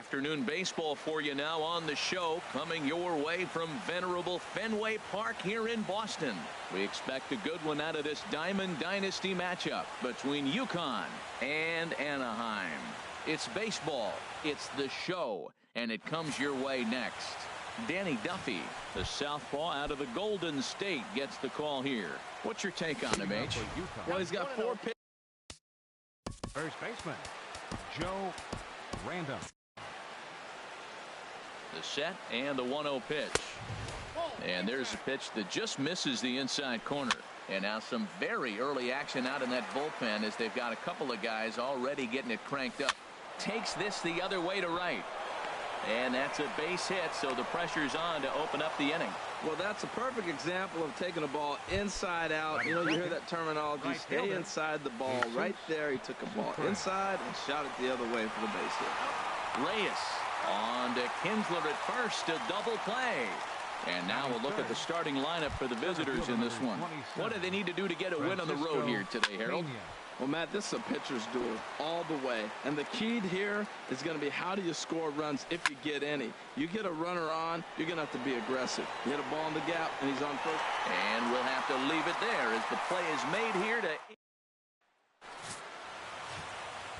Afternoon baseball for you now on the show, coming your way from venerable Fenway Park here in Boston. We expect a good one out of this Diamond Dynasty matchup between UConn and Anaheim. It's baseball, it's the show, and it comes your way next. Danny Duffy, the southpaw out of the Golden State, gets the call here. What's your take on him, H? Well, he's got 4 pitches. First baseman, Joe Random. The set and the 1-0 pitch. And there's a pitch that just misses the inside corner. And now some very early action out in that bullpen as they've got a couple of guys already getting it cranked up. Takes this the other way to right. And that's a base hit, so the pressure's on to open up the inning. Well, that's a perfect example of taking a ball inside out. You know, you hear that terminology, stay inside the ball. Right there, he took a ball inside and shot it the other way for the base hit. Reyes on to Kinsler at first, a double play. And now we'll look at the starting lineup for the visitors in this one. What do they need to do to get a win on the road here today, Harold? Well, Matt, this is a pitcher's duel all the way. And the key here is going to be how do you score runs if you get any. You get a runner on, you're going to have to be aggressive. You hit a ball in the gap, and he's on first. And we'll have to leave it there as the play is made here to...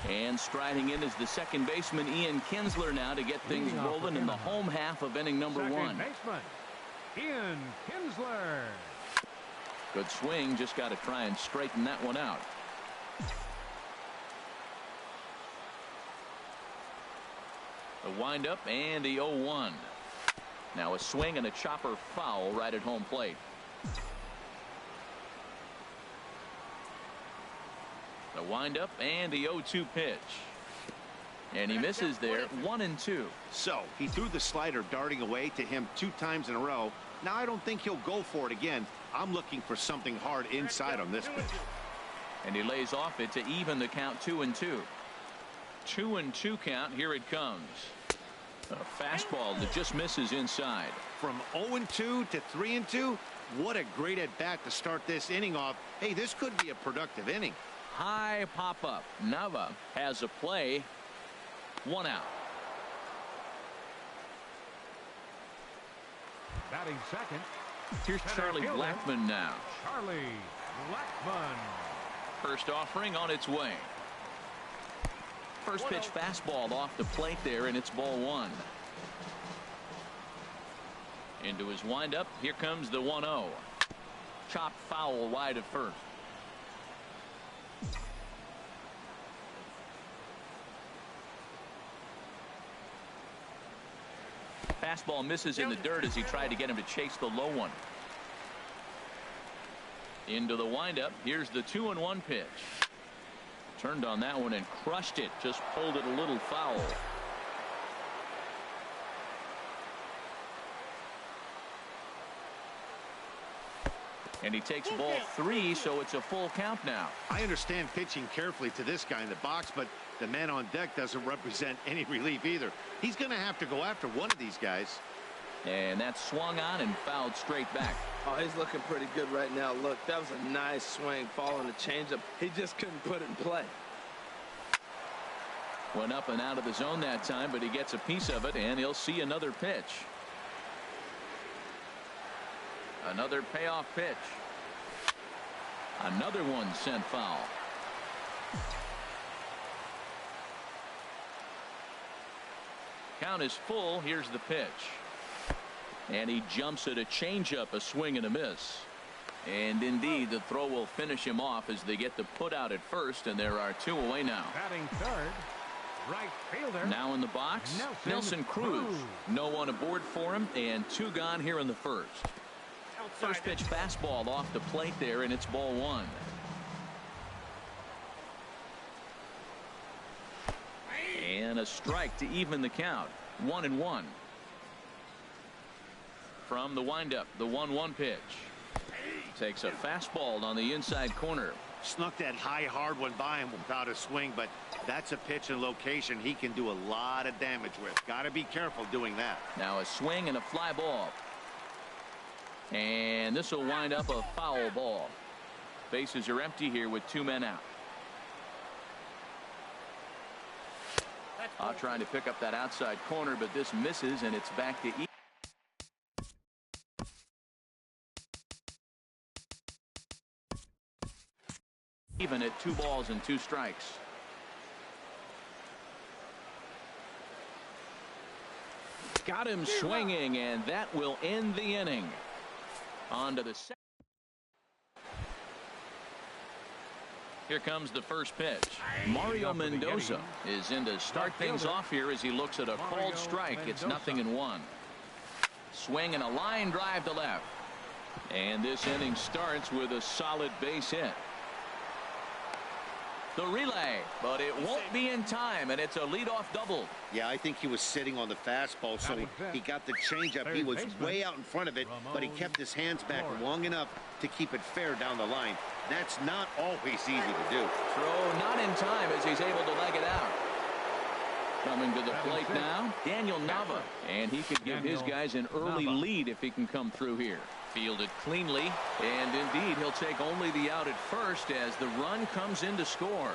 And striding in is the second baseman, Ian Kinsler, now to get things rolling in the home half of inning number 1. Baseman, Ian Kinsler. Good swing, just got to try and straighten that one out. The windup and the 0-1. Now a swing and a chopper foul right at home plate. The windup and the 0-2 pitch. And he misses there, 1-2. So he threw the slider darting away to him 2 times in a row. Now I don't think he'll go for it again. I'm looking for something hard inside on this pitch. And he lays off it to even the count 2-2. 2-2 count. Here it comes. A fastball that just misses inside. From 0-2 to 3-2. What a great at bat to start this inning off. Hey, this could be a productive inning. High pop up. Nava has a play. 1 out. Batting second. Here's Charlie Blackmon now. Charlie Blackmon. First offering on its way. First pitch fastball off the plate there, and it's ball 1. Into his windup. Here comes the 1-0. Chopped foul wide of first. Fastball misses in the dirt as he tried to get him to chase the low one. Into the windup. Here's the 2-1 pitch. Turned on that one and crushed it. Just pulled it a little foul. And he takes ball 3, so it's a full count now. I understand pitching carefully to this guy in the box, but the man on deck doesn't represent any relief either. He's going to have to go after one of these guys. And that's swung on and fouled straight back. Oh, he's looking pretty good right now. Look, that was a nice swing following the changeup. He just couldn't put it in play. Went up and out of the zone that time, but he gets a piece of it, and he'll see another pitch. Another payoff pitch. Another one sent foul. Count is full. Here's the pitch. And he jumps at a changeup, a swing and a miss. And indeed, the throw will finish him off as they get the put out at first, and there are 2 away now. Batting third, right fielder. Now in the box, Nelson Cruz. No one aboard for him, and 2 gone here in the first. First pitch fastball off the plate there, and it's ball 1. And a strike to even the count. 1-1. From the windup, the 1-1 pitch. Takes a fastball on the inside corner. Snuck that high hard one by him without a swing, but that's a pitch and location he can do a lot of damage with. Got to be careful doing that. Now a swing and a fly ball. And this will wind up a foul ball. Bases are empty here with 2 men out. Trying to pick up that outside corner, but this misses, and it's back to even at 2 balls and 2 strikes. Got him swinging, and that will end the inning. On to the second. Here comes the first pitch. Mario Mendoza is in to start things off here as he looks at a called strike. It's 0-1. Swing and a line drive to left. And this inning starts with a solid base hit. The relay, but it won't be in time, and it's a leadoff double. Yeah, I think he was sitting on the fastball, so he got the changeup. He was way out in front of it, but he kept his hands back long enough to keep it fair down the line. That's not always easy to do. Throw not in time as he's able to leg it out. Coming to the plate now, Daniel Nava, and he could give his guys an early lead if he can come through here. Fielded cleanly, and indeed he'll take only the out at first as the run comes in to score.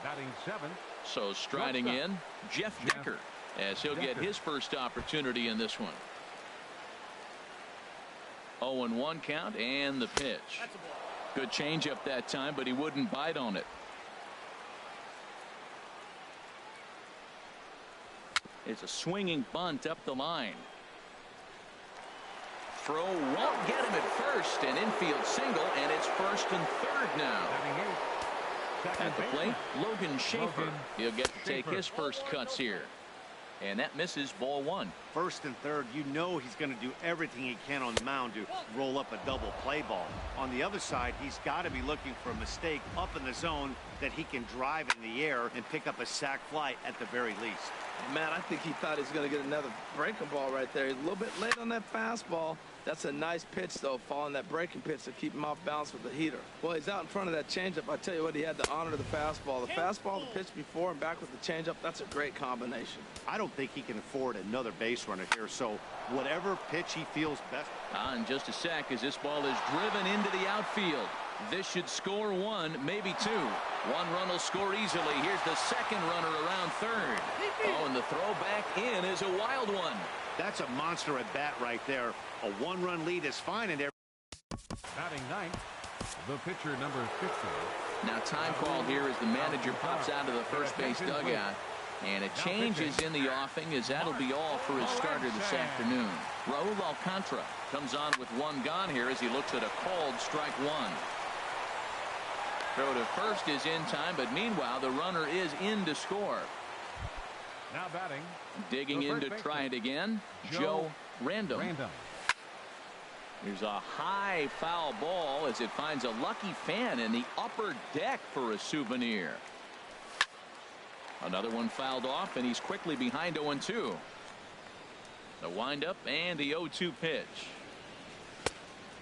Batting 7th. So striding in, Jeff Decker, as he'll get his first opportunity in this one. 0-1 count, and the pitch. Good changeup that time, but he wouldn't bite on it. It's a swinging bunt up the line. Throw won't get him at first, an infield single, and it's 1st and 3rd now. At the plate, Logan Schaefer. He'll get to take his first cuts here. And that misses, ball 1. 1st and 3rd, you know he's going to do everything he can on the mound to roll up a double play ball. On the other side, he's got to be looking for a mistake up in the zone that he can drive in the air and pick up a sac fly at the very least. Man, I think he thought he was going to get another breaking ball right there. He's a little bit late on that fastball. That's a nice pitch, though, following that breaking pitch to keep him off balance with the heater. Well, he's out in front of that changeup. I tell you what, he had to honor the fastball. The fastball, the pitch before, and back with the changeup, that's a great combination. I don't think he can afford another base runner here, so whatever pitch he feels best. In just a sec as this ball is driven into the outfield. This should score 1, maybe 2. 1 run will score easily. Here's the second runner around 3rd. Oh, and the throw back in is a wild one. That's a monster at bat right there. A 1-run lead is fine in there. Batting 9th, the pitcher number 50. Now time call here as the manager pops out of the first base dugout. And a change is in the offing as that'll be all for his starter this afternoon. Raul Alcantara comes on with 1 gone here as he looks at a called strike 1. Throw to first is in time, but meanwhile the runner is in to score. Now batting. Digging in to try it again, Joe Random. Here's a high foul ball as it finds a lucky fan in the upper deck for a souvenir. Another one fouled off, and he's quickly behind 0-2. The windup and the 0-2 pitch.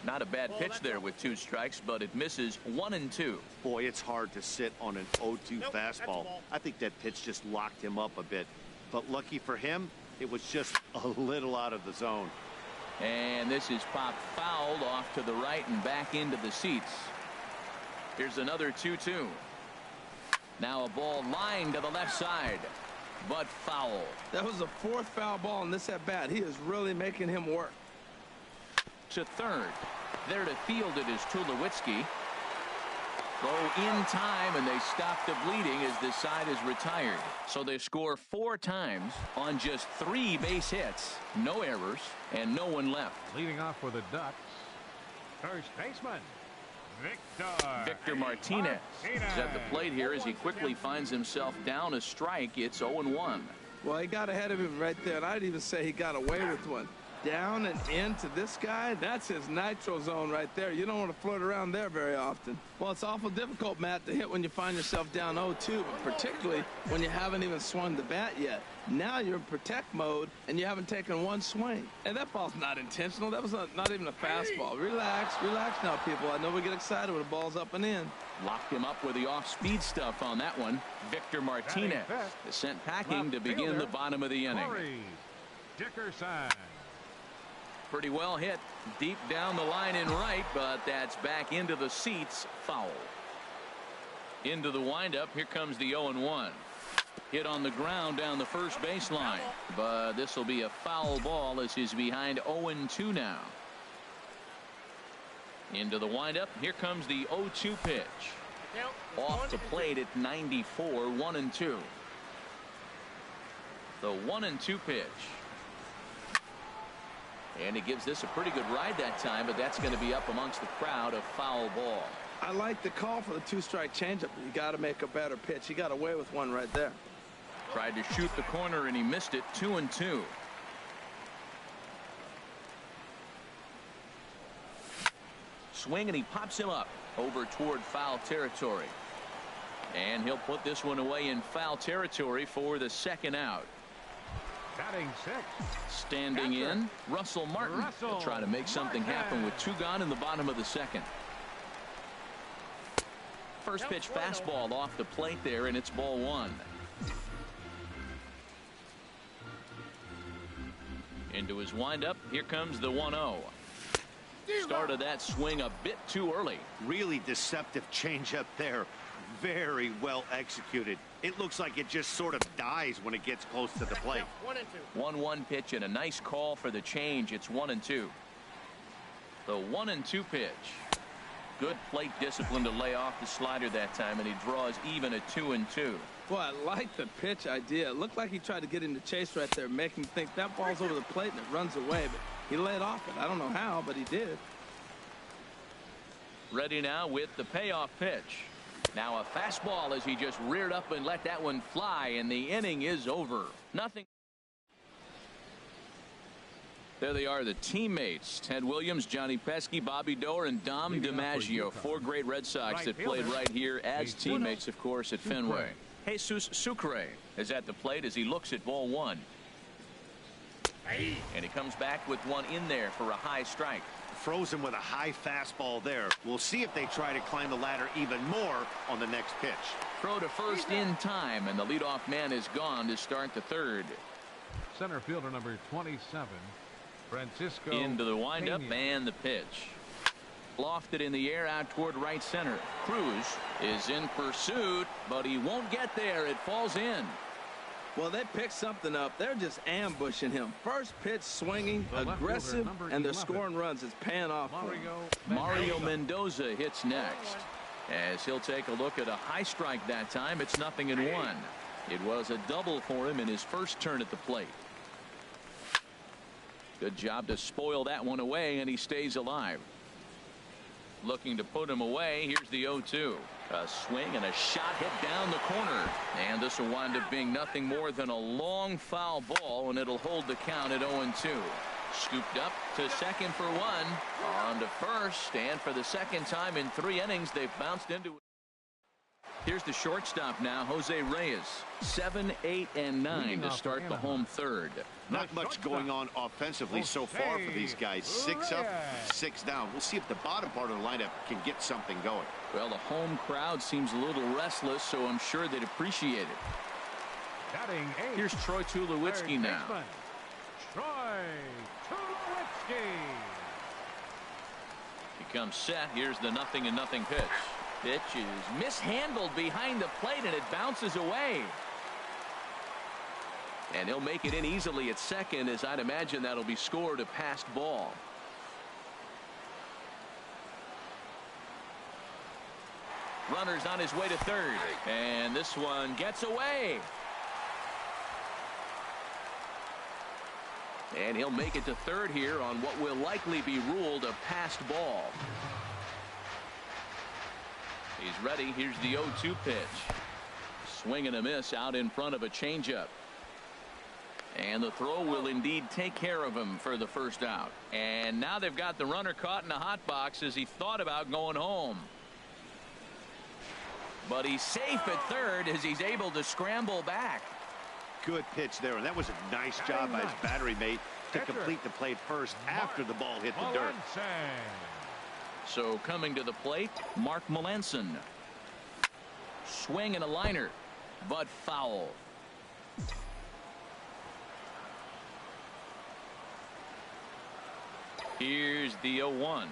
Not a bad pitch there with 2 strikes, but it misses 1-2. Boy, it's hard to sit on an 0-2 fastball. I think that pitch just locked him up a bit. But lucky for him, it was just a little out of the zone. And this is popped fouled off to the right and back into the seats. Here's another 2-2. Now a ball lined to the left side, but foul. That was the 4th foul ball in this at bat. He is really making him work. To 3rd. There to field it is Tulowitzki. Throw in time, and they stop the bleeding as this side is retired. So they score 4 times on just 3 base hits, no errors, and no one left. Leading off for the Ducks, first baseman, Victor Martinez is at the plate here as he quickly finds himself down a strike. It's 0-1. Well, he got ahead of him right there, and I'd even say he got away with one. Down and into this guy, that's his nitro zone right there. You don't want to float around there very often. Well, it's awful difficult, Matt, to hit when you find yourself down 0-2, but particularly when you haven't even swung the bat yet. Now you're in protect mode, and you haven't taken 1 swing. And that ball's not intentional. That was not even a fastball. Relax now, people. I know we get excited when the ball's up and in. Locked him up with the off-speed stuff on that one. Victor Martinez is sent packing to begin the bottom of the inning. Dickerson. Pretty well hit deep down the line in right, but that's back into the seats. Foul. Into the windup. Here comes the 0-1. Hit on the ground down the first baseline, but this will be a foul ball as he's behind 0-2 now. Into the windup. Here comes the 0-2 pitch. Off the plate at 94, 1-2. The 1-2 pitch. And he gives this a pretty good ride that time, but that's going to be up amongst the crowd, a foul ball. I like the call for the 2-strike changeup. You got to make a better pitch. He got away with one right there. Tried to shoot the corner and he missed it. 2-2. Swing and he pops him up over toward foul territory. And he'll put this one away in foul territory for the second out. Batting sixth. Standing in, Russell Martin. He'll try to make something happen with 2 gone in the bottom of the second. First pitch fastball off the plate there, and it's ball 1. Into his windup. Here comes the 1-0. Started that swing a bit too early. Really deceptive changeup there. Very well executed. It looks like it just sort of dies when it gets close to the plate. 1-1 pitch and a nice call for the change. It's 1-2. The 1-2 pitch. Good plate discipline to lay off the slider that time, and he draws even at 2-2. Boy, I like the pitch idea. It looked like he tried to get into chase right there, make him think that ball's over the plate and it runs away, but he laid off it. I don't know how, but he did. Ready now with the payoff pitch. Now a fastball as he just reared up and let that one fly, and the inning is over. Nothing. There they are, the teammates. Ted Williams, Johnny Pesky, Bobby Doerr, and Dom DiMaggio. 4 great Red Sox that played right here as teammates, of course, at Fenway. Jesus Sucre is at the plate as he looks at ball 1. And he comes back with one in there for a high strike. Frozen with a high fastball there. We'll see if they try to climb the ladder even more on the next pitch. Throw to first in time, and the leadoff man is gone to start the third. Center fielder number 27, Francisco. Into the windup and the pitch. Lofted in the air out toward right center. Cruz is in pursuit, but he won't get there. It falls in. Well, they picked something up. They're just ambushing him. First pitch swinging, aggressive, and they're scoring runs. It's paying off for him. Mario Mendoza hits next. As he'll take a look at a high strike that time, it's 0-1. It was a double for him in his first turn at the plate. Good job to spoil that one away, and he stays alive. Looking to put him away. Here's the 0-2. A swing and a shot hit down the corner. And this will wind up being nothing more than a long foul ball, and it'll hold the count at 0-2. Scooped up to second for 1. On to first, and for the second time in 3 innings, they've bounced into it. Here's the shortstop now, Jose Reyes. 7, 8, and 9 to start the home third. Not much going on offensively so far for these guys. 6 up, 6 down. We'll see if the bottom part of the lineup can get something going. Well, the home crowd seems a little restless, so I'm sure they'd appreciate it. Batting 8. Here's Troy Tulowitzki now. Troy Tulowitzki. He comes set. Here's the 0-0 pitch. Pitch is mishandled behind the plate, and it bounces away. And he'll make it in easily at second, as I'd imagine that'll be scored a passed ball. Runner's on his way to third, and this one gets away. And he'll make it to third here on what will likely be ruled a passed ball. He's ready. Here's the 0-2 pitch. Swing and a miss out in front of a changeup. And the throw will indeed take care of him for the first out. And now they've got the runner caught in a hot box as he thought about going home. But he's safe at third as he's able to scramble back. Good pitch there, and that was a nice job by his battery mate to complete the play first after the ball hit the dirt. So coming to the plate, Mark Melanson. Swing and a liner, but foul. Here's the 0-1.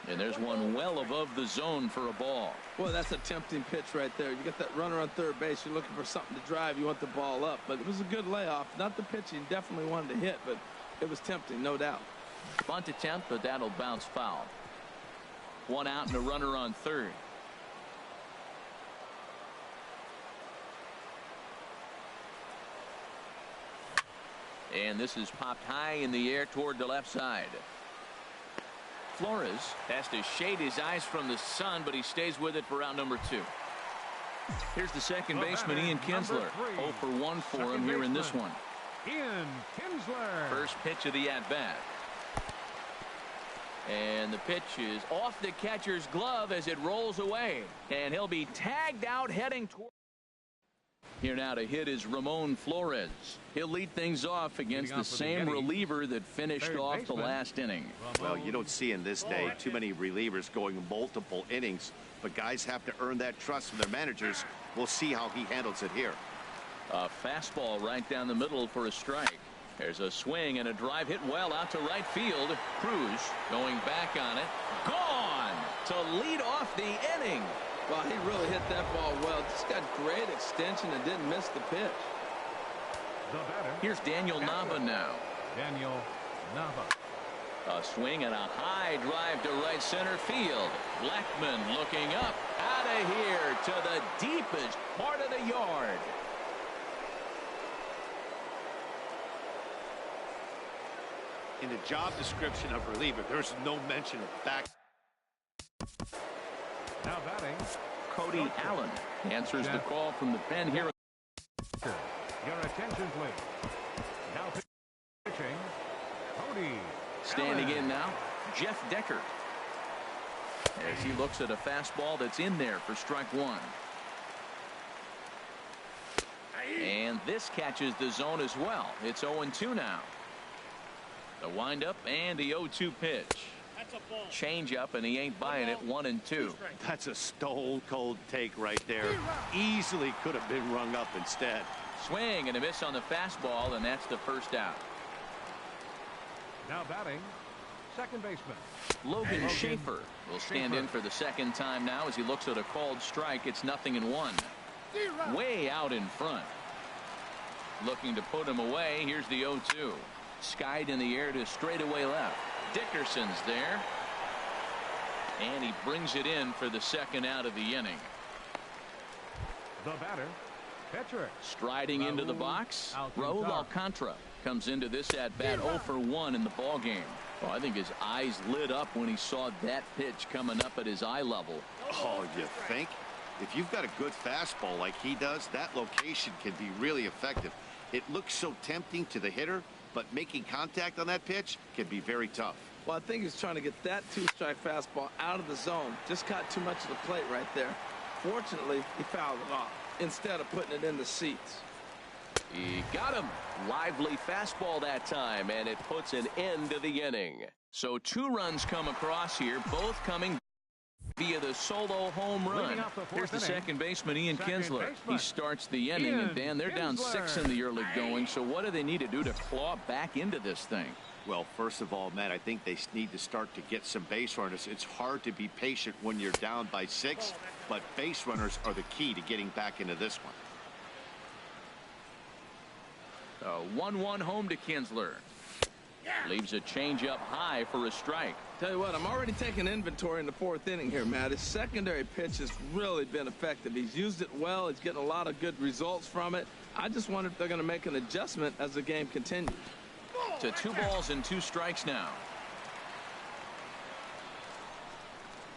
And there's one well above the zone for a ball. Well, that's a tempting pitch right there. You got that runner on third base. You're looking for something to drive. You want the ball up. But it was a good layoff. Not the pitch he definitely wanted to hit, but it was tempting, no doubt. Bunt attempt, but that'll bounce foul. One out and a runner on third. And this is popped high in the air toward the left side. Flores has to shade his eyes from the sun, but he stays with it for out number 2. Here's the second baseman, Ian Kinsler. 0 for 1 for him here in this one. Ian Kinsler. First pitch of the at-bat. And the pitch is off the catcher's glove as it rolls away. And he'll be tagged out heading toward. Here now to hit is Ramon Flores. He'll lead things off against the same reliever that finished off the last inning. Well, you don't see in this day too many relievers going multiple innings, but guys have to earn that trust from their managers. We'll see how he handles it here. A fastball right down the middle for a strike. There's a swing and a drive hit well out to right field. Cruz going back on it. Gone to lead off the inning. Well, he really hit that ball well. Just got great extension and didn't miss the pitch. The batter. Here's Daniel Nava now. Daniel Nava. A swing and a high drive to right center field. Blackman looking up. Out of here to the deepest part of the yard. In the job description of reliever, there's no mention of back. Now batting, Cody Allen answers the call from the pen here. Your attention, please. Now pitching, Cody Standing Allen. in now, Jeff Decker. As he looks at a fastball that's in there for strike 1. And this catches the zone as well. It's 0-2 now. The windup and the 0-2 pitch. Change up, and he ain't buying it. 1-2. That's a stone cold take right there. Easily could have been rung up instead. Swing and a miss on the fastball, and that's the first out. Now batting, second baseman. Logan Schaefer will stand in for the second time now as he looks at a called strike. It's 0-1. Way out in front. Looking to put him away. Here's the 0-2. Skied in the air to straightaway left. Dickerson's there. And he brings it in for the second out of the inning. The batter, pitcher. Striding into the box, Raul Alcantara comes into this at-bat 0 for 1 in the ball game. Well, I think his eyes lit up when he saw that pitch coming up at his eye level. Oh, you think? If you've got a good fastball like he does, that location can be really effective. It looks so tempting to the hitter, but making contact on that pitch can be very tough. Well, I think he's trying to get that 2-strike fastball out of the zone. Just caught too much of the plate right there. Fortunately, he fouled it off instead of putting it in the seats. He got him. Lively fastball that time, and it puts an end to the inning. So 2 runs come across here, both coming via the solo home run. Here's the second baseman, Ian Kinsler. He starts the inning, and Dan, they're down 6 in the early going. So what do they need to do to claw back into this thing? Well, first of all, Matt, I think they need to start to get some base runners. It's hard to be patient when you're down by 6, but base runners are the key to getting back into this one. 1-1 home to Kinsler. Leaves a changeup high for a strike. Tell you what, I'm already taking inventory in the 4th inning here, Matt. His secondary pitch has really been effective. He's used it well. He's getting a lot of good results from it. I just wonder if they're going to make an adjustment as the game continues. To 2 balls and 2 strikes now.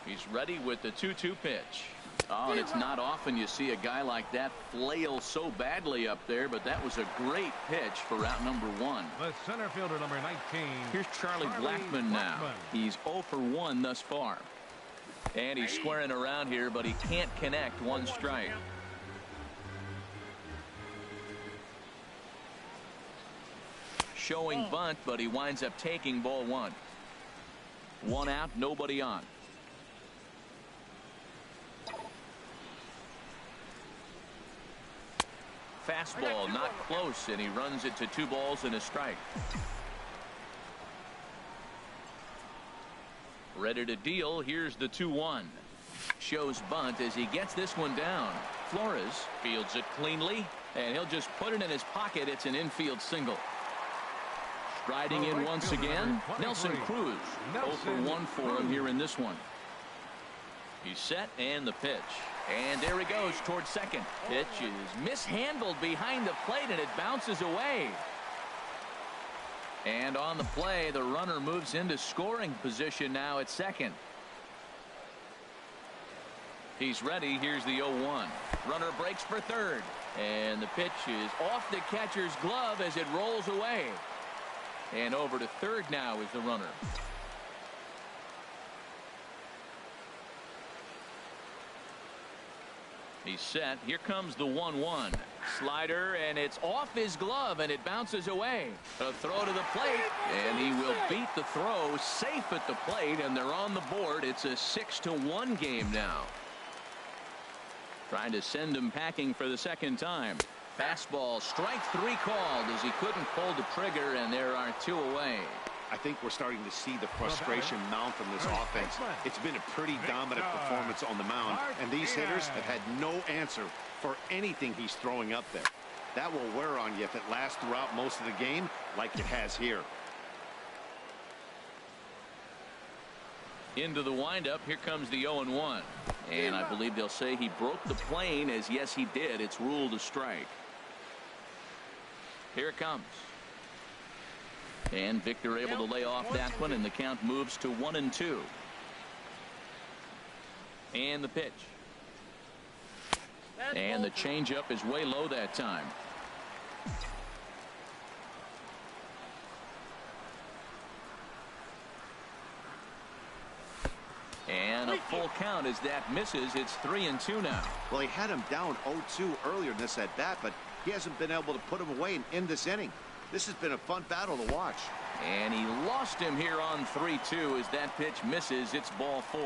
He's ready with the 2-2 pitch. Oh, and it's not often you see a guy like that flail so badly up there, but that was a great pitch for out number 1. The center fielder, number 19. Here's Charlie Blackman now. He's 0 for 1 thus far. And he's squaring around here, but he can't connect. 1 strike. Showing bunt, but he winds up taking ball 1. 1 out, nobody on. Fastball not close, and he runs it to 2 balls and a strike. Ready to deal. Here's the 2-1. Shows bunt as he gets this one down. Flores fields it cleanly, and he'll just put it in his pocket. It's an infield single. Striding in once again, Nelson Cruz. 0 for 1 for him here in this one. He's set, and the pitch. And there he goes towards second. Pitch is mishandled behind the plate, and it bounces away. And on the play, the runner moves into scoring position now at second. He's ready. Here's the 0-1. Runner breaks for third. And the pitch is off the catcher's glove as it rolls away. And over to third now is the runner. He's set. Here comes the 1-1. Slider, and it's off his glove, and it bounces away. A throw to the plate, and he will beat the throw safe at the plate, and they're on the board. It's a 6-1 game now. Trying to send him packing for the second time. Fastball, strike 3 called as he couldn't pull the trigger, and there are 2 away. I think we're starting to see the frustration mount from this offense. It's been a pretty dominant performance on the mound, and these hitters have had no answer for anything he's throwing up there. That will wear on you if it lasts throughout most of the game like it has here. Into the windup. Here comes the 0-1. And I believe they'll say he broke the plane, as yes he did. It's ruled a strike. Here it comes. And Victor able to lay off that one, and the count moves to 1-2. And the pitch. And the changeup is way low that time. And a full count as that misses. It's 3-2 now. Well, he had him down 0-2 earlier in this at bat, but he hasn't been able to put him away and end this inning. This has been a fun battle to watch. And he lost him here on 3-2 as that pitch misses. It's ball 4.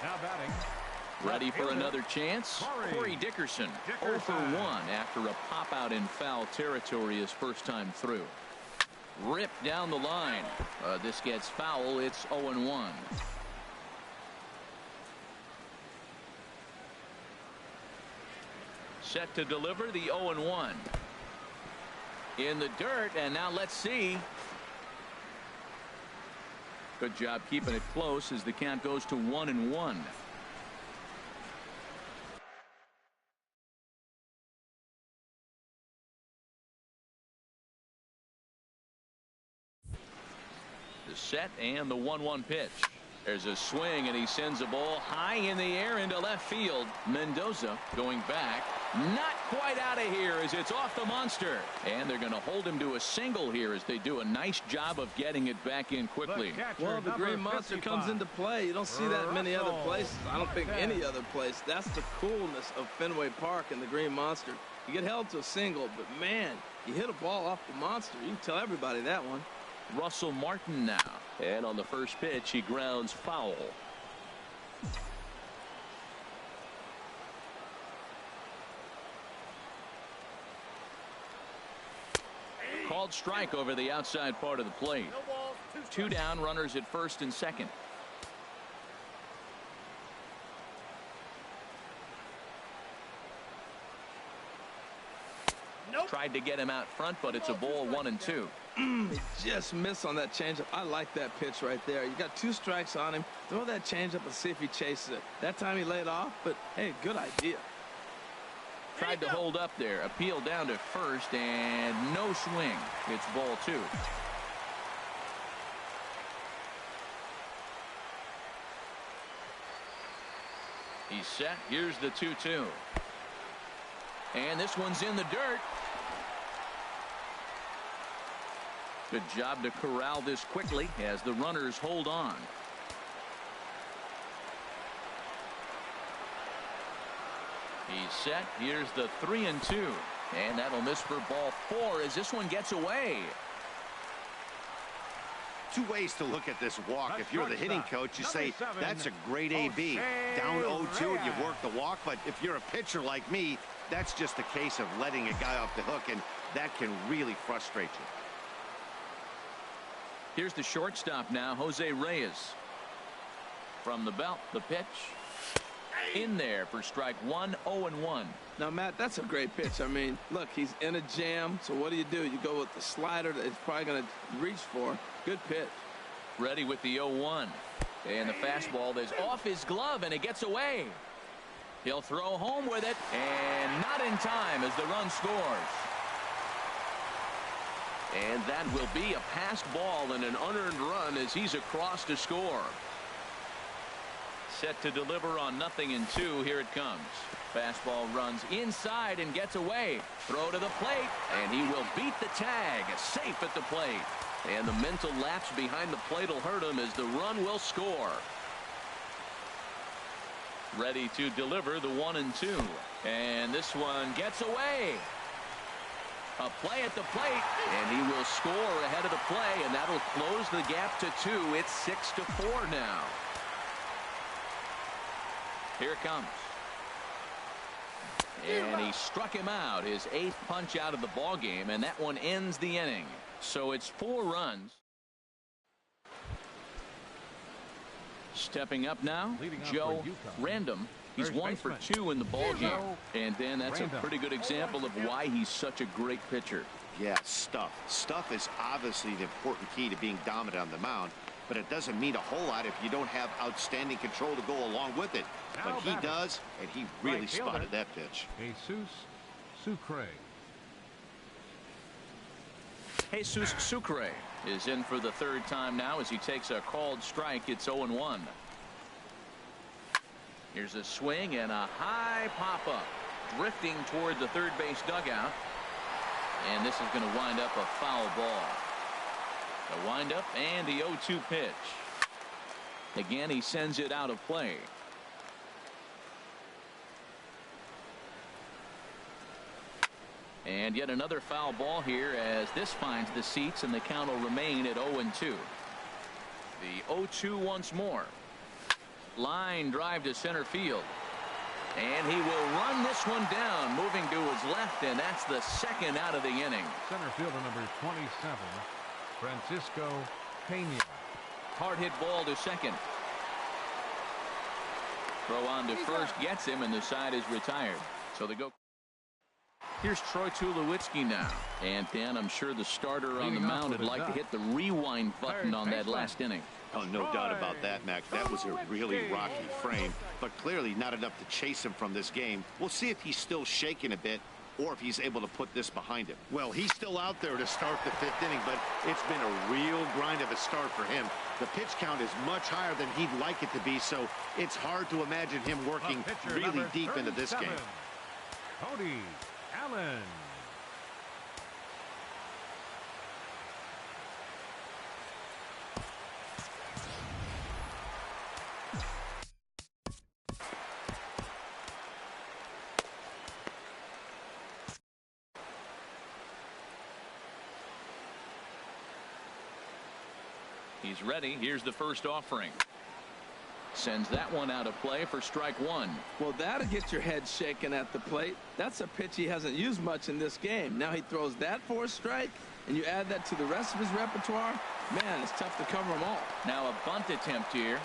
Now batting. Ready for another chance. Corey Dickerson 0 for 1 after a pop out in foul territory his first time through. Ripped down the line. This gets foul. It's 0-1. Set to deliver the 0-1. In the dirt, and now let's see. Good job keeping it close as the count goes to 1-1. The set and the 1-1 pitch. There's a swing, and he sends a ball high in the air into left field. Mendoza going back. Not quite out of here as it's off the monster. And they're going to hold him to a single here as they do a nice job of getting it back in quickly. Well, the green monster comes into play. You don't see that many other places. I don't think any other place. That's the coolness of Fenway Park and the green monster. You get held to a single, but man, you hit a ball off the monster. You can tell everybody that one. Russell Martin now. And on the first pitch, he grounds foul. Called strike over the outside part of the plate. 2 down, runners at first and second. Tried to get him out front, but it's a ball 1-2. He just missed on that changeup. I like that pitch right there. You got 2 strikes on him. Throw that changeup and see if he chases it. That time he laid off, but hey, good idea. Tried to hold up there. Appeal down to first, and no swing. It's ball 2. He's set. Here's the 2-2. And this one's in the dirt. Good job to corral this quickly as the runners hold on. He's set. Here's the 3-2. And that'll miss for ball 4 as this one gets away. 2 ways to look at this walk. If you're the hitting coach, you say, that's a great AB. Down 0-2 and you work the walk. But if you're a pitcher like me, that's just a case of letting a guy off the hook, and that can really frustrate you. Here's the shortstop now, Jose Reyes. From the belt, the pitch. In there for strike one, 0-1. Now, Matt, that's a great pitch. I mean, look, he's in a jam. So what do? You go with the slider that he's probably going to reach for. Good pitch. Ready with the 0-1. And the fastball is off his glove, and it gets away. He'll throw home with it, and not in time as the run scores. And that will be a passed ball and an unearned run as he's across to score. Set to deliver on 0-2. Here it comes. Fastball runs inside and gets away. Throw to the plate, and he will beat the tag. Safe at the plate. And the mental lapse behind the plate will hurt him as the run will score. Ready to deliver the 1-2. And this one gets away. A play at the plate, and he will score ahead of the play, and that'll close the gap to 2. It's 6-4 now. Here it comes. And he struck him out, his 8th punch out of the ball game, and that one ends the inning. So it's 4 runs. Stepping up now, Joe Random. He's 1 for 2 in the ball game. And Dan, that's a pretty good example of why he's such a great pitcher. Yeah, stuff. Stuff is obviously the important key to being dominant on the mound, but it doesn't mean a whole lot if you don't have outstanding control to go along with it. But he does, and he really spotted that pitch. Jesus Sucre. Jesus Sucre is in for the 3rd time now as he takes a called strike. It's 0-1. Here's a swing and a high pop-up, drifting toward the third base dugout. And this is going to wind up a foul ball. The windup and the 0-2 pitch. Again, he sends it out of play. And yet another foul ball here as this finds the seats, and the count will remain at 0-2. The 0-2 once more. Line drive to center field. And he will run this one down, moving to his left, and that's the 2nd out of the inning. Center fielder number 27, Francisco Pena. Hard hit ball to second. Throw on to first gets him, and the side is retired. So they go. Here's Troy Tulowitzki now. And Dan, I'm sure the starter on the mound would like to hit the rewind button on that last inning. Oh, no doubt about that, Mac. That was a really rocky frame, but clearly not enough to chase him from this game. We'll see if he's still shaking a bit or if he's able to put this behind him. Well, he's still out there to start the 5th inning, but it's been a real grind of a start for him. The pitch count is much higher than he'd like it to be, so it's hard to imagine him working really deep into this game. Cody Allen. He's ready. Here's the first offering. Sends that one out of play for strike 1. Well, that'll get your head shaken at the plate. That's a pitch he hasn't used much in this game. Now he throws that for a strike, and you add that to the rest of his repertoire. Man, it's tough to cover them all. Now a bunt attempt here.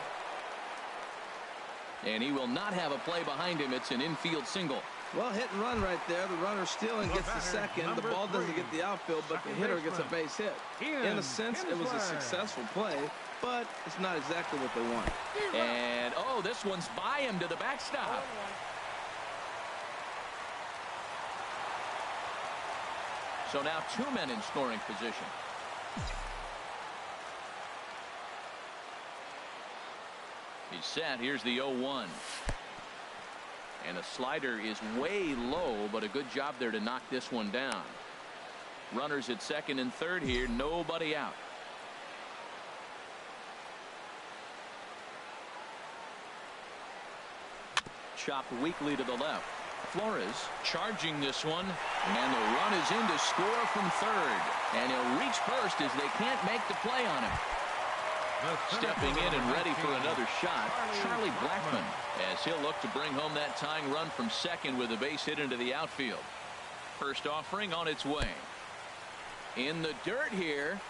And he will not have a play behind him. It's an infield single. Well, hit and run right there. The runner stealing gets the second. The ball doesn't get the outfield, but the hitter gets a base hit. In a sense, it was a successful play, but it's not exactly what they want. And, oh, this one's by him to the backstop. So now 2 men in scoring position. He's set. Here's the 0-1. And a slider is way low, but a good job there to knock this one down. Runners at second and third here. Nobody out. Chopped weakly to the left. Flores charging this one, and the run is in to score from third. And he'll reach first as they can't make the play on him. Stepping in and ready for another shot, Charlie Blackmon, as he'll look to bring home that tying run from second with a base hit into the outfield. First offering on its way. In the dirt here.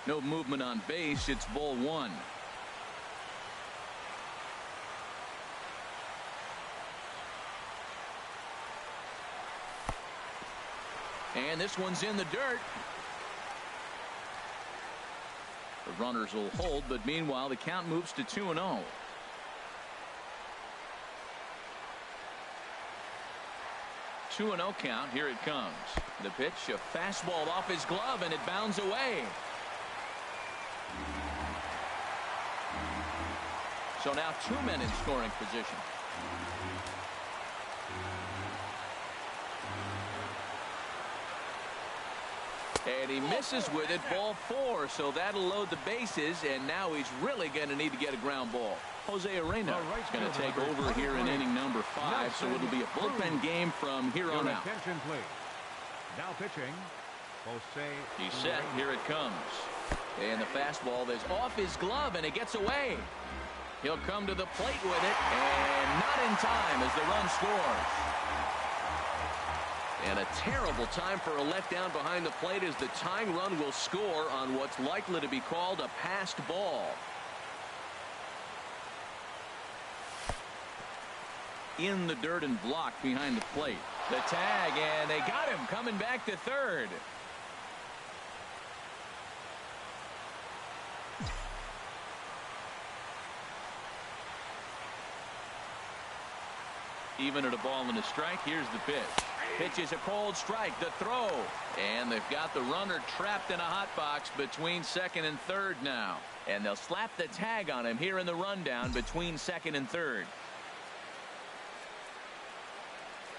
No movement on base. It's ball one. And this one's in the dirt. The runners will hold, but meanwhile the count moves to 2-0. Two and 0 count. Here it comes. The pitch, a fastball off his glove, and it bounds away. So now 2 men in scoring position. And he misses with it, ball 4, so that'll load the bases, and now he's really going to need to get a ground ball. Jose Arena is going to take over here in inning number 5, so it'll be a bullpen game from here on out. Attention, please. Now pitching, Jose. He's set. Here it comes. And the fastball is off his glove, and it gets away. He'll come to the plate with it, and not in time as the run scores. And a terrible time for a letdown behind the plate as the tying run will score on what's likely to be called a passed ball. In the dirt and blocked behind the plate. The tag, and they got him coming back to third. Even at a ball and a strike, here's the pitch. Pitch is a cold strike. The throw. And they've got the runner trapped in a hot box between second and third now. And they'll slap the tag on him here in the rundown between second and third.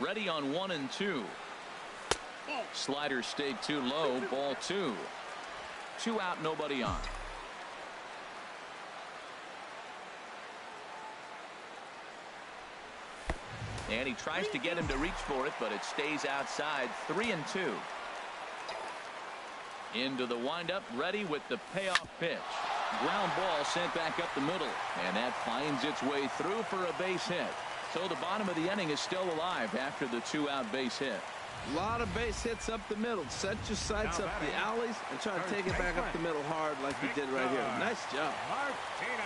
Ready on 1 and 2. Slider stayed too low. Ball 2. 2 out, nobody on. And he tries to get him to reach for it, but it stays outside. 3 and 2. Into the windup, ready with the payoff pitch. Ground ball sent back up the middle, and that finds its way through for a base hit. So the bottom of the inning is still alive after the 2-out base hit. A lot of base hits up the middle. Set your sights up the alleys and try to take it back up the middle hard like he did right here. Nice job. Martinez.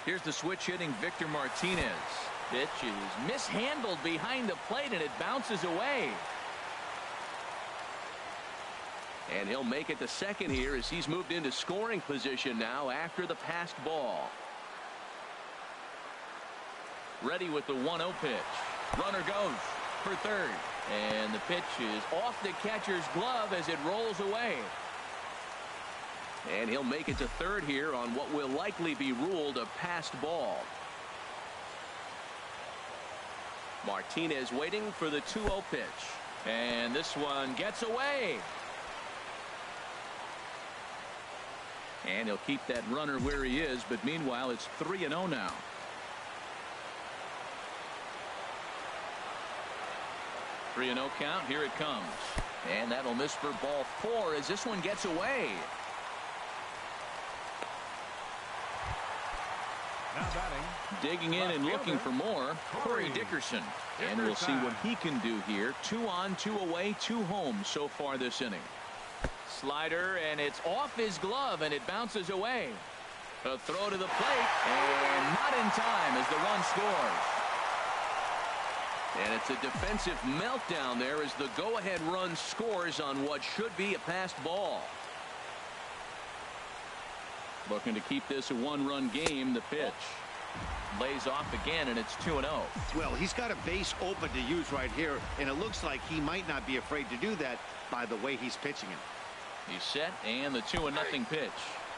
Here's the switch hitting Victor Martinez. Pitch is mishandled behind the plate, and it bounces away. And he'll make it to second here as he's moved into scoring position now after the passed ball. Ready with the 1-0 pitch. Runner goes for third. And the pitch is off the catcher's glove as it rolls away. And he'll make it to third here on what will likely be ruled a passed ball. Martinez waiting for the 2-0 pitch. And this one gets away. And he'll keep that runner where he is, but meanwhile it's 3-0 now. Three and 0 count. Here it comes. And that'll miss for ball 4 as this one gets away. Now batting. Digging in and looking for more, Corey Dickerson. And we'll see what he can do here. 2 on, 2 away, 2 home so far this inning. Slider, and it's off his glove, and it bounces away. A throw to the plate, and not in time as the run scores. And it's a defensive meltdown there as the go-ahead run scores on what should be a passed ball. Looking to keep this a 1-run game. The pitch lays off again, and it's 2-0. Well, he's got a base open to use right here, and it looks like he might not be afraid to do that by the way he's pitching him. He's set, and the 2-0 pitch.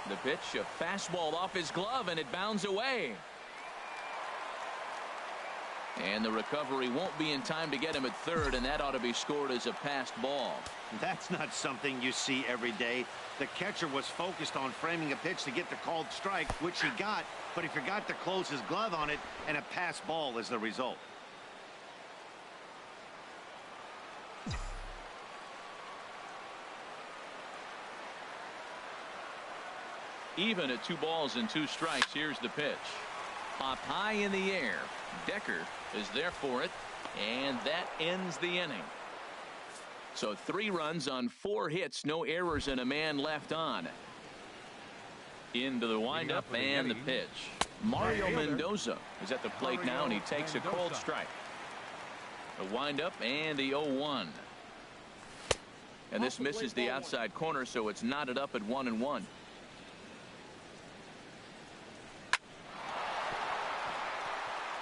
The pitch, a fastball off his glove, and it bounds away. And the recovery won't be in time to get him at third, and that ought to be scored as a passed ball. That's not something you see every day. The catcher was focused on framing a pitch to get the called strike, which he got, but he forgot to close his glove on it, and a passed ball is the result. Even at 2 balls and 2 strikes, here's the pitch. Popped high in the air. Decker is there for it, and that ends the inning. So 3 runs on 4 hits, no errors, and a man left on. Into the windup and the pitch. Mario Mendoza is at the plate now, and he takes a cold strike. The windup and the 0-1. And this misses the outside corner, so it's knotted up at 1-1.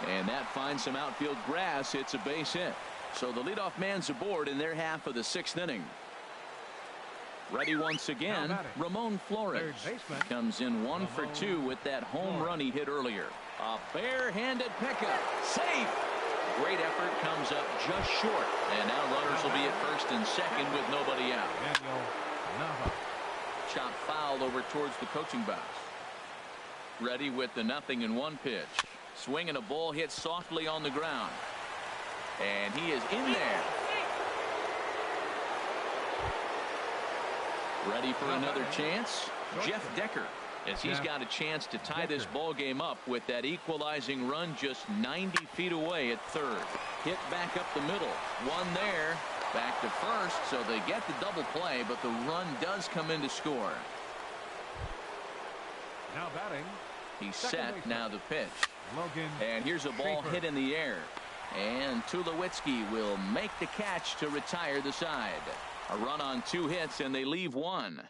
And that finds some outfield grass. It's a base hit. So the leadoff man's aboard in their half of the 6th inning. Ready once again, Ramon Flores comes in 1 for 2 with that home run he hit earlier. A barehanded pickup. Safe. Great effort, comes up just short. And now runners will be at first and second with nobody out. Chop foul over towards the coaching box. Ready with the 0-1 pitch. Swing and a ball hit softly on the ground. And he is in there. Ready for another chance? Jeff Decker, as he's got a chance to tie this ball game up with that equalizing run just 90 feet away at third. Hit back up the middle. One there. Back to first, so they get the double play, but the run does come in to score. Now batting. He's set. Now the pitch. And here's a ball hit in the air. And Tulowitzki will make the catch to retire the side. A run on 2 hits, and they leave 1.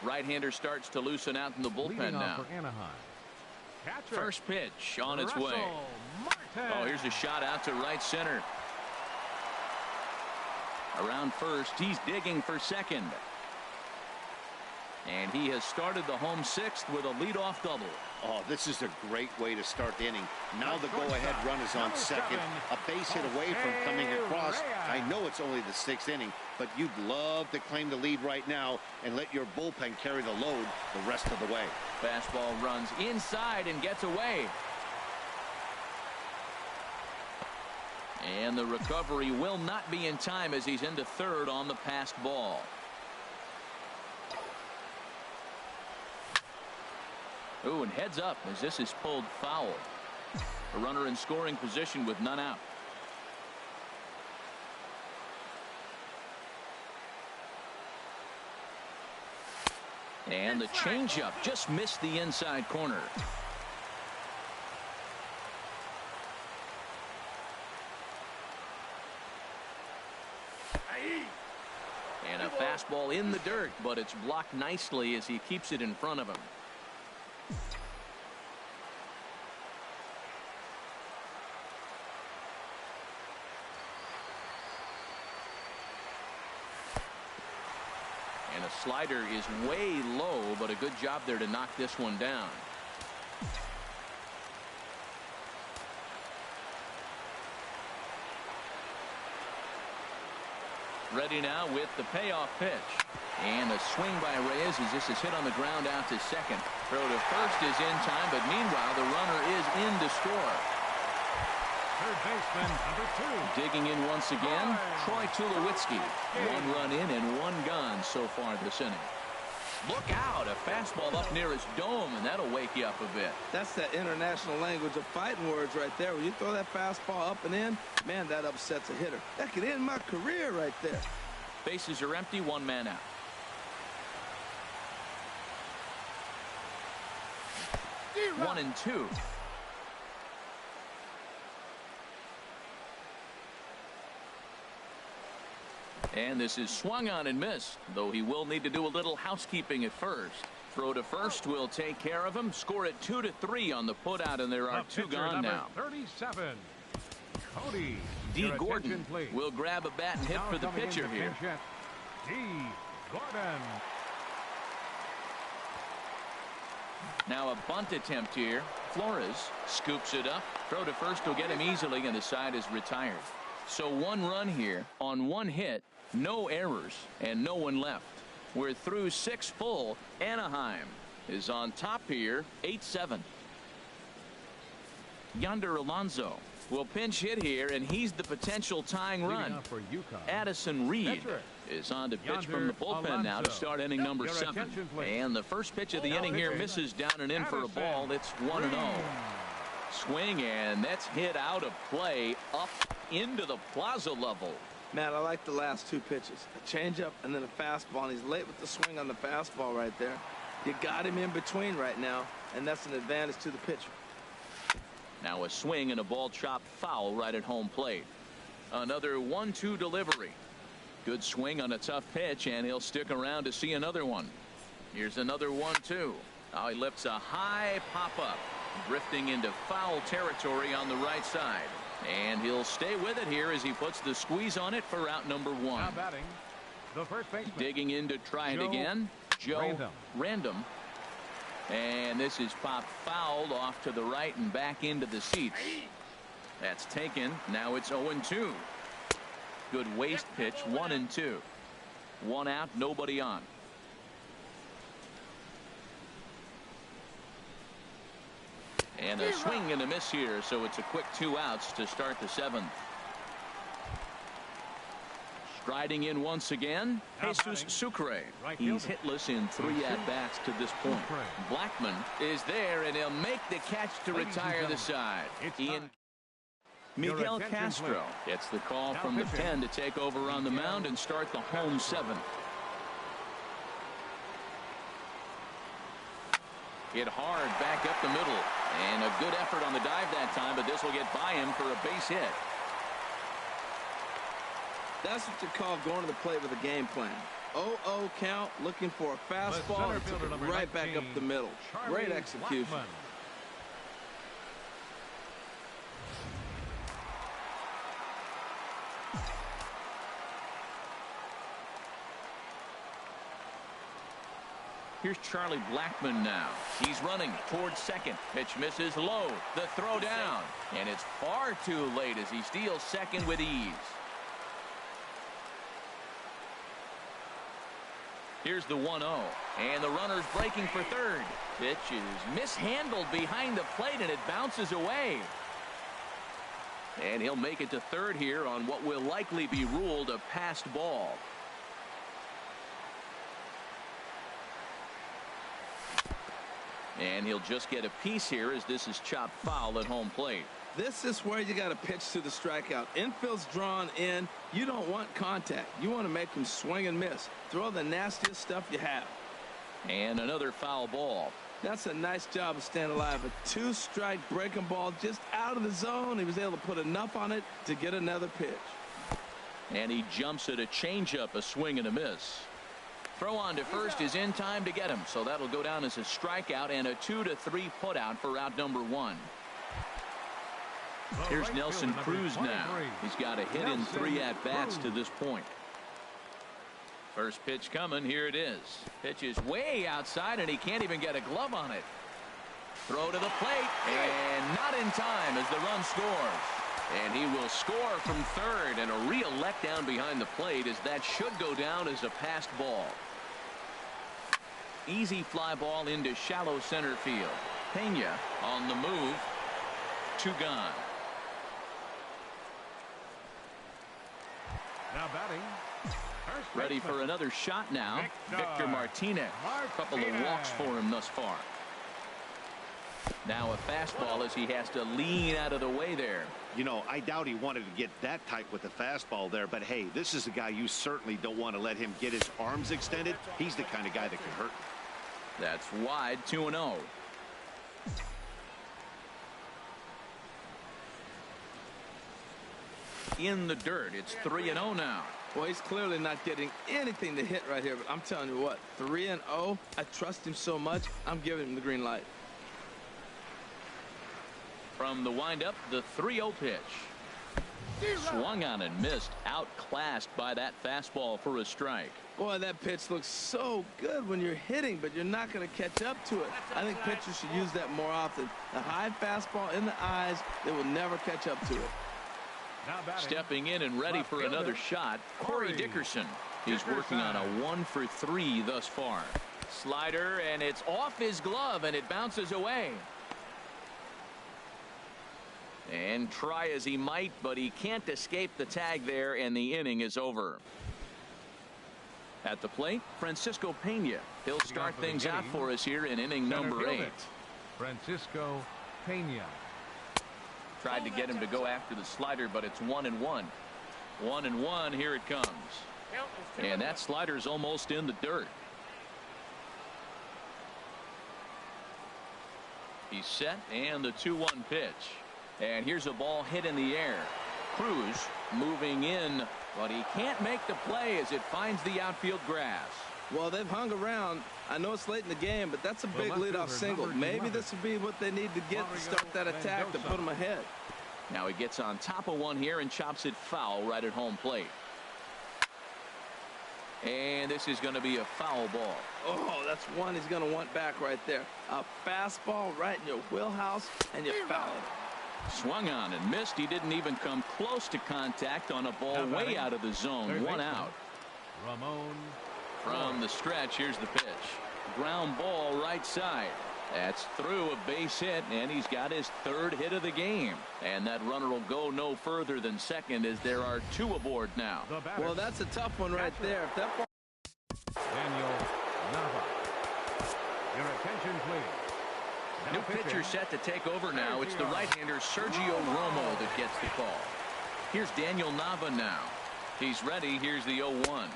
Right-hander starts to loosen out in the bullpen now. First pitch on its way. Oh, here's a shot out to right center. Around first, he's digging for second. And he has started the home 6th with a leadoff double. Oh, this is a great way to start the inning. Now the go-ahead run is on second. A base hit away from coming across. I know it's only the 6th inning, but you'd love to claim the lead right now and let your bullpen carry the load the rest of the way. Fastball runs inside and gets away. And the recovery will not be in time as he's into third on the passed ball. Ooh, and heads up as this is pulled foul. A runner in scoring position with none out. And the changeup just missed the inside corner. And a fastball in the dirt, but it's blocked nicely as he keeps it in front of him. And a slider is way low, but a good job there to knock this one down. Ready now with the payoff pitch. And a swing by Reyes as this is hit on the ground out to second. Throw to first is in time, but meanwhile the runner is in to score. Third baseman, number 2. Digging in once again, Troy Tulowitzki. 1 run in and 1 gone so far this inning. Look out, a fastball up near his dome, and that'll wake you up a bit. That's that international language of fighting words right there. When you throw that fastball up and in, man, that upsets a hitter. That could end my career right there. Bases are empty, 1 man out. One and 2. And this is swung on and missed, though he will need to do a little housekeeping at first. Throw to first will take care of him. Score it 2-3 on the putout, and there are 2 gone now. 37, Cody. D. Gordon will grab a bat and hit for the pitcher here. D. Gordon. Now a bunt attempt here. Flores scoops it up. Throw to first will get him easily, and the side is retired. So 1 run here on 1 hit. No errors and no one left. We're through 6 full. Anaheim is on top here, 8-7. Yonder Alonso will pinch hit here, and he's the potential tying run. Addison Reed is on to pitch from the bullpen now to start inning number 7. And the first pitch of the inning here misses down and in for a ball. It's 1-0. Swing, and that's hit out of play up into the plaza level. Man, I like the last two pitches. A changeup and then a fastball, and he's late with the swing on the fastball right there. You got him in between right now, and that's an advantage to the pitcher. Now a swing and a ball chopped foul right at home plate. Another 1-2 delivery. Good swing on a tough pitch, and he'll stick around to see another one. Here's another 1-2. Now he lifts a high pop-up, drifting into foul territory on the right side. And he'll stay with it here as he puts the squeeze on it for out number 1. Now batting, the first baseman. Digging in to try it again. Joe Random. And this is popped fouled off to the right and back into the seats. That's taken. Now it's 0-2. Good waste pitch, 1-2. 1 out, nobody on. And a swing and a miss here, so it's a quick 2 outs to start the 7th. Striding in once again, Jesus Sucre. He's hitless in 3 at-bats to this point. Blackman is there, and he'll make the catch to retire the side. Miguel Castro gets the call from the pen to take over on the mound and start the home 7th. Hit hard back up the middle, and a good effort on the dive that time, but this will get by him for a base hit. That's what you call going to the plate with a game plan. 0-0 count, looking for a fastball, and took it right back up the middle. Great execution. Blackman. Here's Charlie Blackman now. He's running towards second. Pitch misses low. The throw down. And it's far too late as he steals second with ease. Here's the 1-0. And the runner's breaking for third. Pitch is mishandled behind the plate, and it bounces away. And he'll make it to third here on what will likely be ruled a passed ball. And he'll just get a piece here as this is chopped foul at home plate. This is where you got to pitch to the strikeout. Infield's drawn in. You don't want contact. You want to make him swing and miss. Throw the nastiest stuff you have. And another foul ball. That's a nice job of staying alive. A 2-strike breaking ball just out of the zone. He was able to put enough on it to get another pitch. And he jumps at a changeup, a swing and a miss. Throw on to first is in time to get him, so that'll go down as a strikeout and a 2-3 putout for out number 1. Here's Nelson Cruz now. He's got a hit in 3 at-bats to this point. First pitch coming. Here it is. Pitch is way outside, and he can't even get a glove on it. Throw to the plate, and not in time as the run scores. And he will score from third, and a real letdown behind the plate as that should go down as a passed ball. Easy fly ball into shallow center field. Pena on the move. 2 gone. Now batting. Ready for another shot now. Victor Martinez. A couple of walks for him thus far. Now a fastball as he has to lean out of the way there. You know, I doubt he wanted to get that tight with the fastball there, but hey, this is a guy you certainly don't want to let him get his arms extended. He's the kind of guy that can hurt. That's wide. 2-0. In the dirt. It's 3-0 now. Well, he's clearly not getting anything to hit right here, but I'm telling you what, 3-0. I trust him so much, I'm giving him the green light. From the windup, the 3-0 pitch. Swung on and missed. Outclassed by that fastball for a strike. Boy, that pitch looks so good when you're hitting, but you're not going to catch up to it. I think pitchers should use that more often. The high fastball in the eyes, they will never catch up to it. Stepping in and ready for another shot, Corey Dickerson. He's working on a 1-for-3 thus far. Slider, and it's off his glove, and it bounces away. And try as he might, but he can't escape the tag there, and the inning is over. At the plate, Francisco Pena. He'll start things out for us here in inning number 8. Francisco Pena. Tried to get him to go after the slider, but it's 1-1. 1-1. Here it comes. And that slider's almost in the dirt. He's set, and the 2-1 pitch. And here's a ball hit in the air. Cruz moving in, but he can't make the play as it finds the outfield grass. Well, they've hung around. I know it's late in the game, but that's a big leadoff single. Maybe this will be what they need to get to start that attack to put them ahead. Now he gets on top of one here and chops it foul right at home plate. And this is going to be a foul ball. Oh, that's one he's going to want back right there. A fastball right in your wheelhouse, and you foul it. Swung on and missed. He didn't even come close to contact on a ball way out of the zone. One out. Ramon. From the stretch, here's the pitch. Ground ball right side. That's through, a base hit, and he's got his third hit of the game. And that runner will go no further than second as there are two aboard now. Well, that's a tough one right there. If that ball... Daniel Nava. Your attention, please. New pitcher set to take over now. It's the right-hander Sergio Romo that gets the call. Here's Daniel Nava now. He's ready. Here's the 0-1.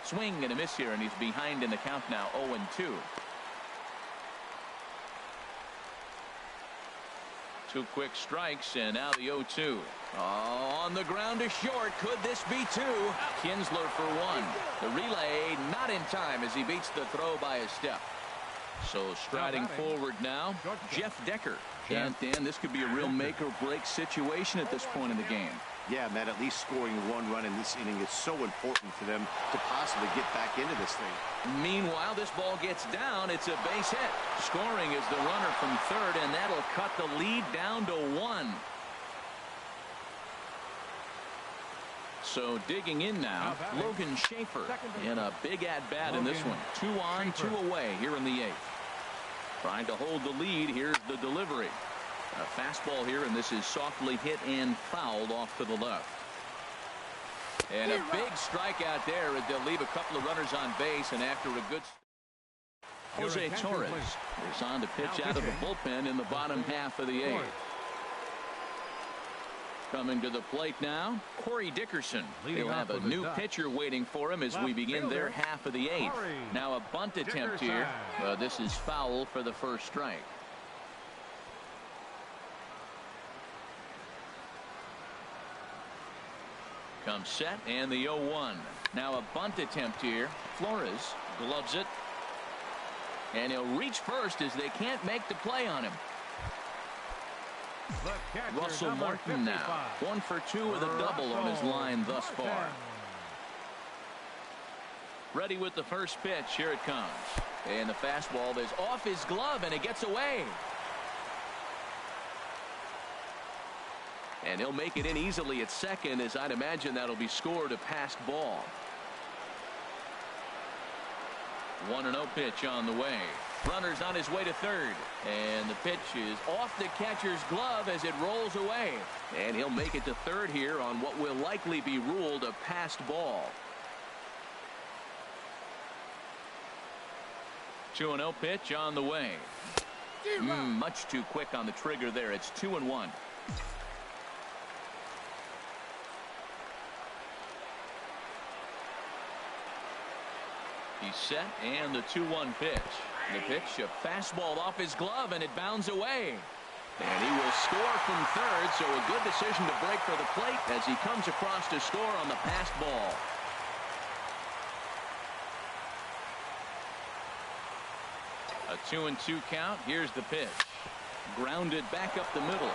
Swing and a miss here, and he's behind in the count now, 0-2. Two quick strikes, and now the 0-2. Oh, on the ground to short. Could this be two? Kinsler for one. The relay not in time as he beats the throw by a step. So striding forward now, Jeff Decker. And Dan, this could be a real make or break situation at this point in the game. Yeah, Matt, at least scoring one run in this inning is so important for them to possibly get back into this thing. Meanwhile, this ball gets down. It's a base hit. Scoring is the runner from third, and that'll cut the lead down to 1. So digging in now, Logan Schaefer in a big at-bat in this one. 2 on, 2 away here in the 8th. Trying to hold the lead. Here's the delivery. A fastball here, and this is softly hit and fouled off to the left. And a big strikeout there as they'll leave a couple of runners on base, and after a good Jose Torres is on to pitch out of the bullpen in the bottom half of the 8th. Coming to the plate now, Corey Dickerson. They'll have a new pitcher waiting for him as we begin their half of the 8th. Now a bunt attempt here. This is foul for the first strike. Comes set, and the 0-1. Now a bunt attempt here. Flores gloves it. And he'll reach first as they can't make the play on him. Russell Martin now. 1 for 2 with a double on his line thus far. Ready with the first pitch. Here it comes. And the fastball is off his glove, and it gets away. And he'll make it in easily at second, as I'd imagine that'll be scored a passed ball. 1-0 pitch on the way. Runner's on his way to third. And the pitch is off the catcher's glove as it rolls away. And he'll make it to third here on what will likely be ruled a passed ball. 2-0 pitch on the way. Much too quick on the trigger there. It's 2-1. He's set, and the 2-1 pitch. The pitch, a fastball off his glove, and it bounds away. And he will score from third, so a good decision to break for the plate as he comes across to score on the passed ball. A 2-2 count. Here's the pitch. Grounded back up the middle.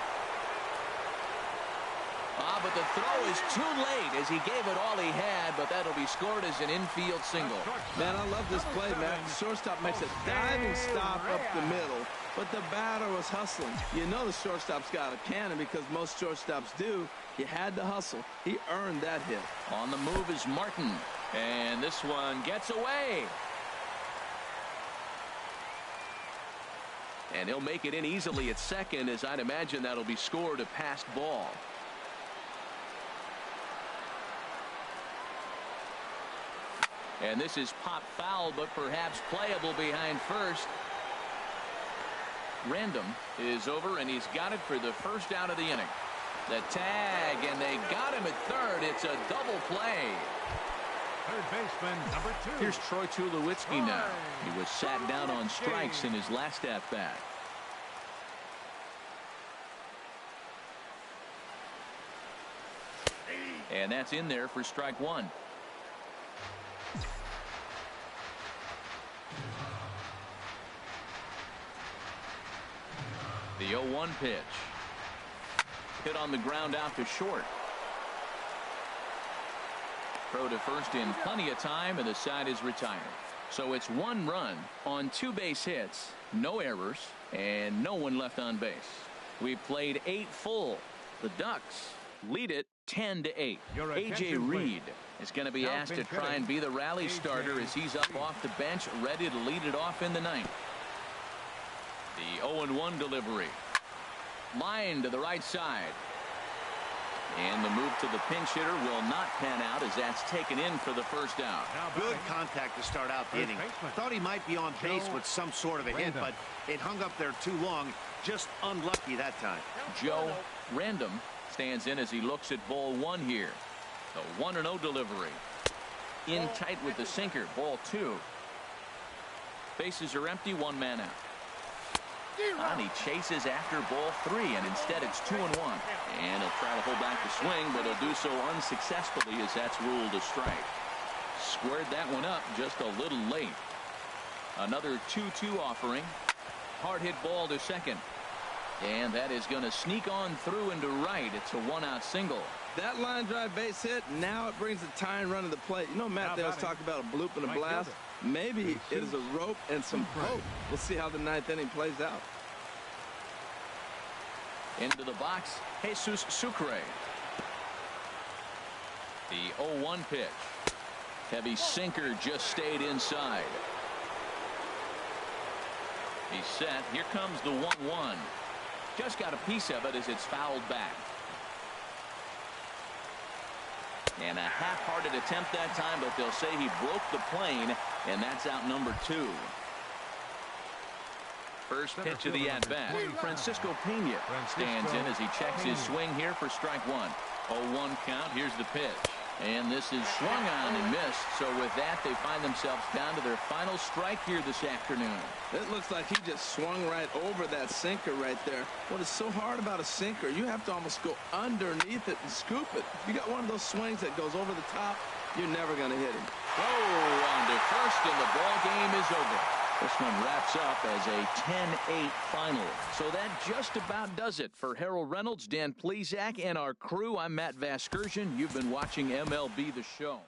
But the throw is too late as he gave it all he had, but that'll be scored as an infield single. Man, I love this play, Matt. The shortstop makes a diving stop up the middle, but the batter was hustling. You know the shortstop's got a cannon because most shortstops do. He had to hustle. He earned that hit. On the move is Martin, and this one gets away. And he'll make it in easily at second, as I'd imagine that'll be scored a passed ball. And this is pop foul, but perhaps playable behind first. Random is over, and he's got it for the first out of the inning. The tag, and they got him at third. It's a double play. Third baseman, number 2. Here's Troy Tulowitzki now. He was sat down on strikes in his last at-bat. And that's in there for strike 1. The 0-1 pitch. Hit on the ground out to short. Throw to first in plenty of time, and the side is retired. So it's 1 run on 2 base hits, no errors, and no one left on base. We played 8 full. The Ducks lead it 10-8. A.J. Reed is going to be asked to try and be the rally starter as he's up off the bench, ready to lead it off in the 9th. The 0-1 delivery. Line to the right side. And the move to the pinch hitter will not pan out as that's taken in for the first out. Good contact to start out the inning. Thought he might be on base with some sort of a hit, but it hung up there too long. Just unlucky that time. Joe Random stands in as he looks at ball 1 here. The 1-0 delivery. In tight with the sinker. Ball 2. Bases are empty. 1 man out. And he chases after ball 3, and instead it's 2-1. And he'll try to hold back the swing, but he'll do so unsuccessfully as that's ruled a strike. Squared that one up just a little late. Another 2-2 offering. Hard hit ball to second. And that is going to sneak on through into right. It's a 1-out single. That line drive base hit, now it brings the tying run to the plate. You know, Matt, they was talking about a bloop and a blast. Maybe it is a rope and some poke. We'll see how the 9th inning plays out. Into the box, Jesus Sucre. The 0-1 pitch. Heavy sinker just stayed inside. He's set. Here comes the 1-1. Just got a piece of it as it's fouled back. And a half-hearted attempt that time, but they'll say he broke the plane, and that's out number 2. First pitch of the at-bat. Francisco Pena stands in as he checks his swing here for strike 1. 0-1 count. Here's the pitch. And this is swung on and missed. So with that, they find themselves down to their final strike here this afternoon. It looks like he just swung right over that sinker right there. What is so hard about a sinker, you have to almost go underneath it and scoop it. If you got one of those swings that goes over the top, you're never going to hit him. Oh, on to first, and the ball game is over. This one wraps up as a 10-8 final. So that just about does it. For Harold Reynolds, Dan Plesac, and our crew, I'm Matt Vasgersian. You've been watching MLB The Show.